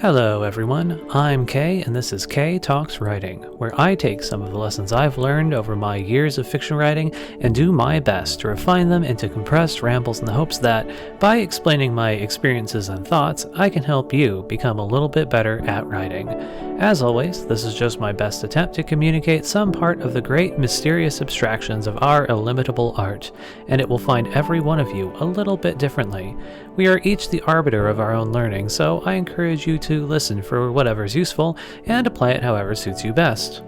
Hello everyone, I'm Kay and this is Kay Talks Writing, where I take some of the lessons I've learned over my years of fiction writing and do my best to refine them into compressed rambles in the hopes that, by explaining my experiences and thoughts, I can help you become a little bit better at writing. As always, this is just my best attempt to communicate some part of the great mysterious abstractions of our illimitable art, and it will find every one of you a little bit differently. We are each the arbiter of our own learning, so I encourage you to listen for whatever's useful and apply it however suits you best.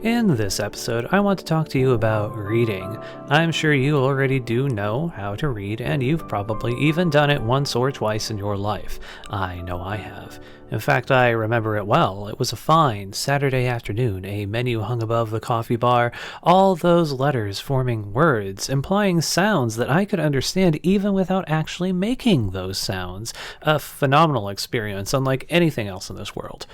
In this episode, I want to talk to you about reading. I'm sure you already do know how to read, and you've probably even done it once or twice in your life. I know I have. In fact, I remember it well. It was a fine Saturday afternoon, a menu hung above the coffee bar, all those letters forming words, implying sounds that I could understand even without actually making those sounds. A phenomenal experience, unlike anything else in this world.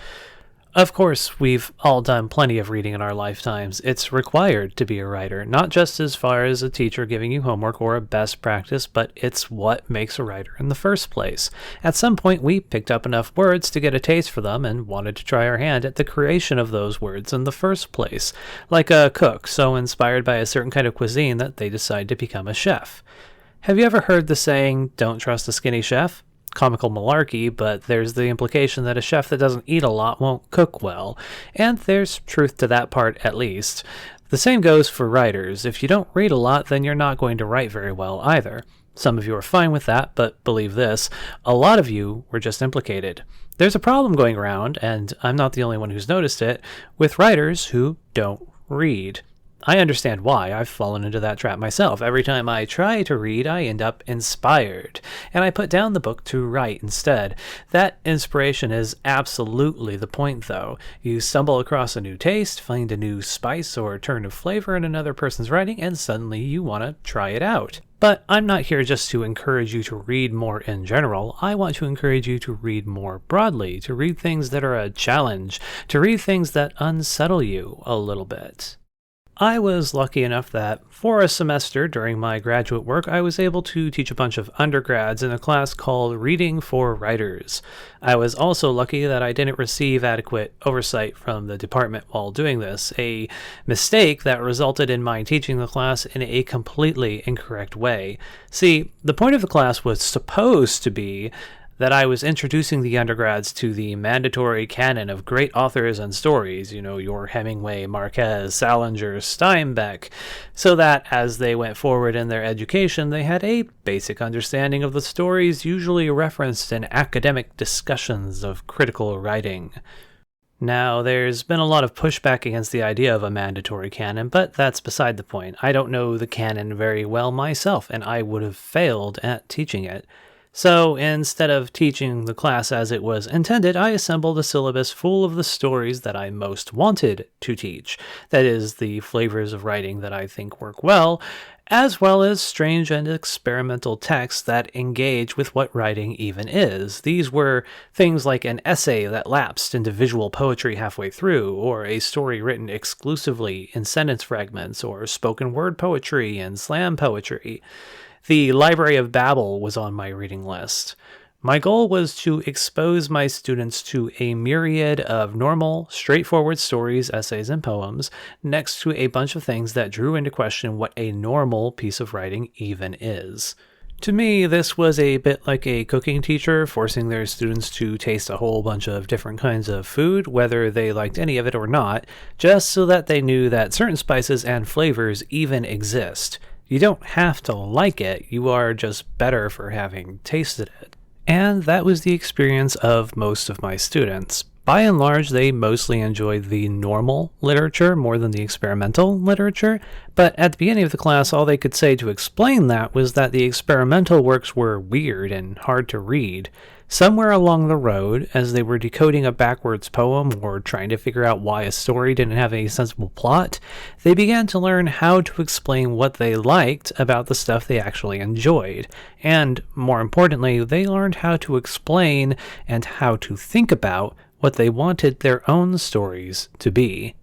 Of course, we've all done plenty of reading in our lifetimes. It's required to be a writer, not just as far as a teacher giving you homework or a best practice, but it's what makes a writer in the first place. At some point, we picked up enough words to get a taste for them and wanted to try our hand at the creation of those words in the first place, like a cook so inspired by a certain kind of cuisine that they decide to become a chef. Have you ever heard the saying, "Don't trust a skinny chef"? Comical malarkey, but there's the implication that a chef that doesn't eat a lot won't cook well, and there's truth to that part at least. The same goes for writers. If you don't read a lot, then you're not going to write very well either. Some of you are fine with that, but believe this, a lot of you were just implicated. There's a problem going around, and I'm not the only one who's noticed it, with writers who don't read. I understand why. I've fallen into that trap myself. Every time I try to read, I end up inspired, and I put down the book to write instead. That inspiration is absolutely the point, though. You stumble across a new taste, find a new spice or turn of flavor in another person's writing, and suddenly you want to try it out. But I'm not here just to encourage you to read more in general. I want to encourage you to read more broadly, to read things that are a challenge, to read things that unsettle you a little bit. I was lucky enough that, for a semester during my graduate work, I was able to teach a bunch of undergrads in a class called Reading for Writers. I was also lucky that I didn't receive adequate oversight from the department while doing this, a mistake that resulted in my teaching the class in a completely incorrect way. See, the point of the class was supposed to be that I was introducing the undergrads to the mandatory canon of great authors and stories, your Hemingway, Marquez, Salinger, Steinbeck, so that as they went forward in their education, they had a basic understanding of the stories usually referenced in academic discussions of critical writing. Now, there's been a lot of pushback against the idea of a mandatory canon, but that's beside the point. I don't know the canon very well myself, and I would have failed at teaching it. So instead of teaching the class as it was intended, I assembled a syllabus full of the stories that I most wanted to teach. That is, the flavors of writing that I think work well as strange and experimental texts that engage with what writing even is. These were things like an essay that lapsed into visual poetry halfway through, or a story written exclusively in sentence fragments, or spoken word poetry and slam poetry. The Library of Babel was on my reading list. My goal was to expose my students to a myriad of normal, straightforward stories, essays, and poems, next to a bunch of things that drew into question what a normal piece of writing even is. To me, this was a bit like a cooking teacher forcing their students to taste a whole bunch of different kinds of food, whether they liked any of it or not, just so that they knew that certain spices and flavors even exist. You don't have to like it, you are just better for having tasted it. And that was the experience of most of my students. By and large, they mostly enjoyed the normal literature more than the experimental literature, but at the beginning of the class, all they could say to explain that was that the experimental works were weird and hard to read. Somewhere along the road, as they were decoding a backwards poem or trying to figure out why a story didn't have any sensible plot, they began to learn how to explain what they liked about the stuff they actually enjoyed. And, more importantly, they learned how to explain and how to think about what they wanted their own stories to be.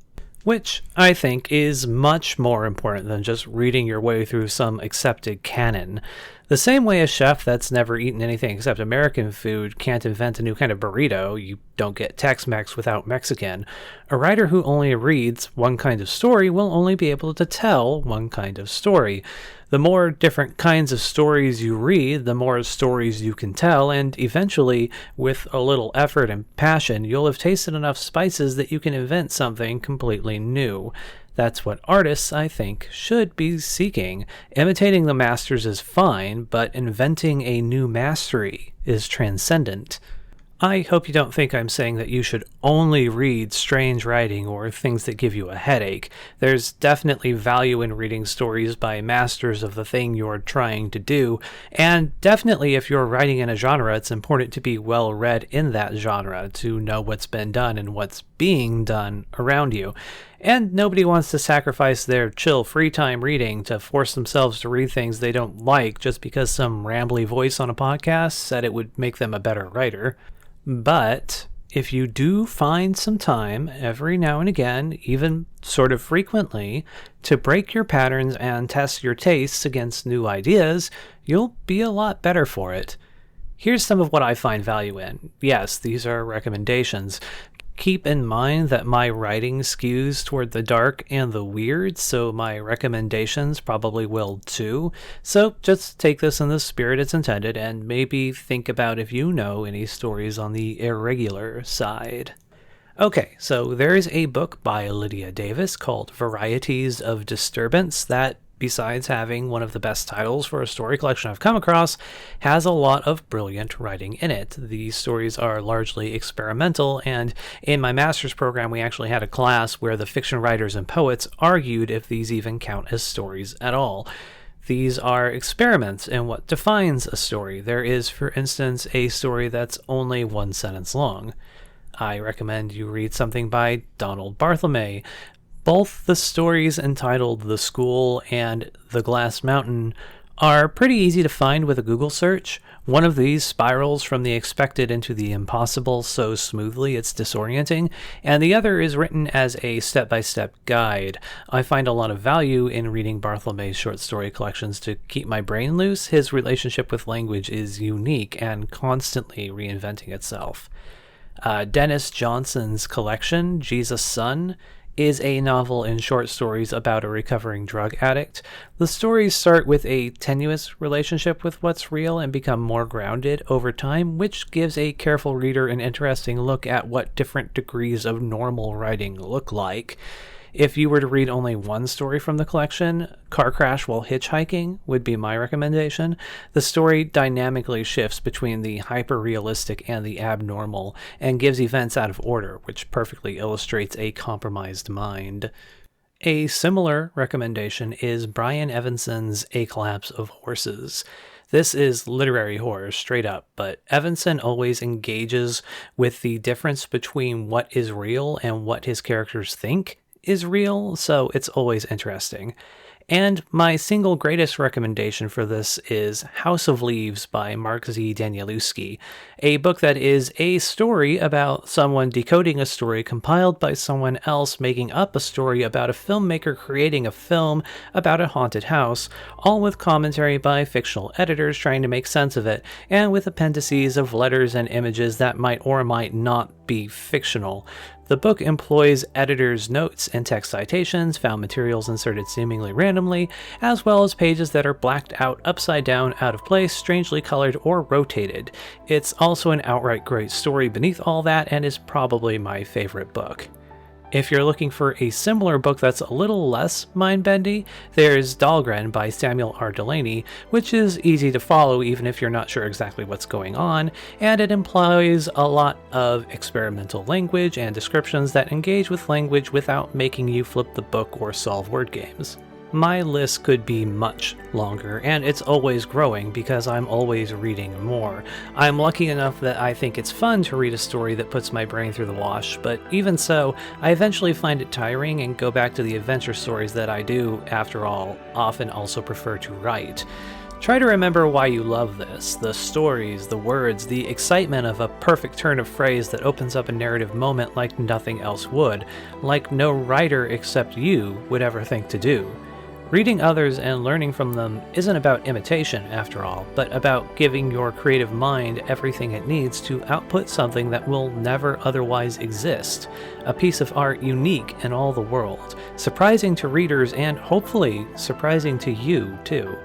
Which I think is much more important than just reading your way through some accepted canon. The same way a chef that's never eaten anything except American food can't invent a new kind of burrito, you don't get Tex-Mex without Mexican, a writer who only reads one kind of story will only be able to tell one kind of story. The more different kinds of stories you read, the more stories you can tell, and eventually, with a little effort and passion, you'll have tasted enough spices that you can invent something completely new. That's what artists, I think, should be seeking. Imitating the masters is fine, but inventing a new mastery is transcendent. I hope you don't think I'm saying that you should only read strange writing or things that give you a headache. There's definitely value in reading stories by masters of the thing you're trying to do, and definitely if you're writing in a genre, it's important to be well read in that genre, to know what's been done and what's being done around you. And nobody wants to sacrifice their chill free time reading to force themselves to read things they don't like just because some rambly voice on a podcast said it would make them a better writer. But if you do find some time every now and again, even sort of frequently, to break your patterns and test your tastes against new ideas, you'll be a lot better for it. Here's some of what I find value in. Yes, these are recommendations. Keep in mind that my writing skews toward the dark and the weird, so my recommendations probably will too. So just take this in the spirit it's intended, and maybe think about if you know any stories on the irregular side. Okay, so there is a book by Lydia Davis called Varieties of Disturbance that, besides having one of the best titles for a story collection I've come across, has a lot of brilliant writing in it. The stories are largely experimental, and in my master's program we actually had a class where the fiction writers and poets argued if these even count as stories at all. These are experiments in what defines a story. There is, for instance, a story that's only one sentence long. I recommend you read something by Donald Barthelme. Both the stories entitled The School and The Glass Mountain are pretty easy to find with a Google search. One of these spirals from the expected into the impossible so smoothly it's disorienting, and the other is written as a step-by-step guide. I find a lot of value in reading Barthelme's short story collections to keep my brain loose. His relationship with language is unique and constantly reinventing itself. Dennis Johnson's collection, Jesus' Son, is a novel in short stories about a recovering drug addict. The stories start with a tenuous relationship with what's real and become more grounded over time, which gives a careful reader an interesting look at what different degrees of normal writing look like. If you were to read only one story from the collection, Car Crash While Hitchhiking would be my recommendation. The story dynamically shifts between the hyper-realistic and the abnormal, and gives events out of order, which perfectly illustrates a compromised mind. A similar recommendation is Brian Evanson's A Collapse of Horses. This is literary horror, straight up, but Evanson always engages with the difference between what is real and what his characters think is real, so it's always interesting. And my single greatest recommendation for this is House of Leaves by Mark Z. Danielewski, a book that is a story about someone decoding a story compiled by someone else making up a story about a filmmaker creating a film about a haunted house, all with commentary by fictional editors trying to make sense of it, and with appendices of letters and images that might or might not be fictional. The book employs editors' notes and text citations, found materials inserted seemingly randomly, as well as pages that are blacked out, upside down, out of place, strangely colored, or rotated. It's also an outright great story beneath all that, and is probably my favorite book. If you're looking for a similar book that's a little less mind-bendy, there's Dahlgren by Samuel R. Delany, which is easy to follow even if you're not sure exactly what's going on, and it employs a lot of experimental language and descriptions that engage with language without making you flip the book or solve word games. My list could be much longer, and it's always growing because I'm always reading more. I'm lucky enough that I think it's fun to read a story that puts my brain through the wash, but even so, I eventually find it tiring and go back to the adventure stories that I do, after all, often also prefer to write. Try to remember why you love this, the stories, the words, the excitement of a perfect turn of phrase that opens up a narrative moment like nothing else would, like no writer except you would ever think to do. Reading others and learning from them isn't about imitation, after all, but about giving your creative mind everything it needs to output something that will never otherwise exist. A piece of art unique in all the world, surprising to readers and hopefully surprising to you, too.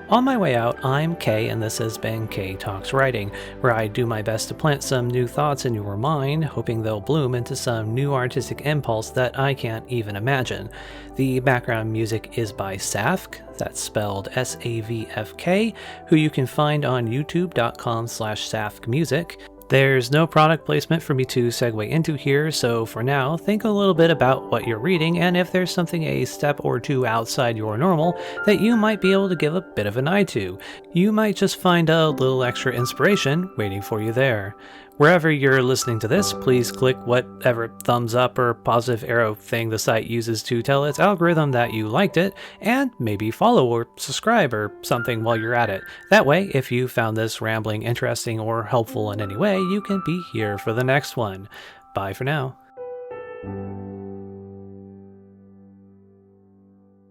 On my way out, I'm Kay, and this has been Kay Talks Writing, where I do my best to plant some new thoughts in your mind, hoping they'll bloom into some new artistic impulse that I can't even imagine. The background music is by Safk, that's spelled S-A-V-F-K, who you can find on youtube.com/safkmusic. There's no product placement for me to segue into here, so for now, think a little bit about what you're reading and if there's something a step or two outside your normal that you might be able to give a bit of an eye to. You might just find a little extra inspiration waiting for you there. Wherever you're listening to this, please click whatever thumbs up or positive arrow thing the site uses to tell its algorithm that you liked it, and maybe follow or subscribe or something while you're at it. That way, if you found this rambling interesting or helpful in any way, you can be here for the next one. Bye for now.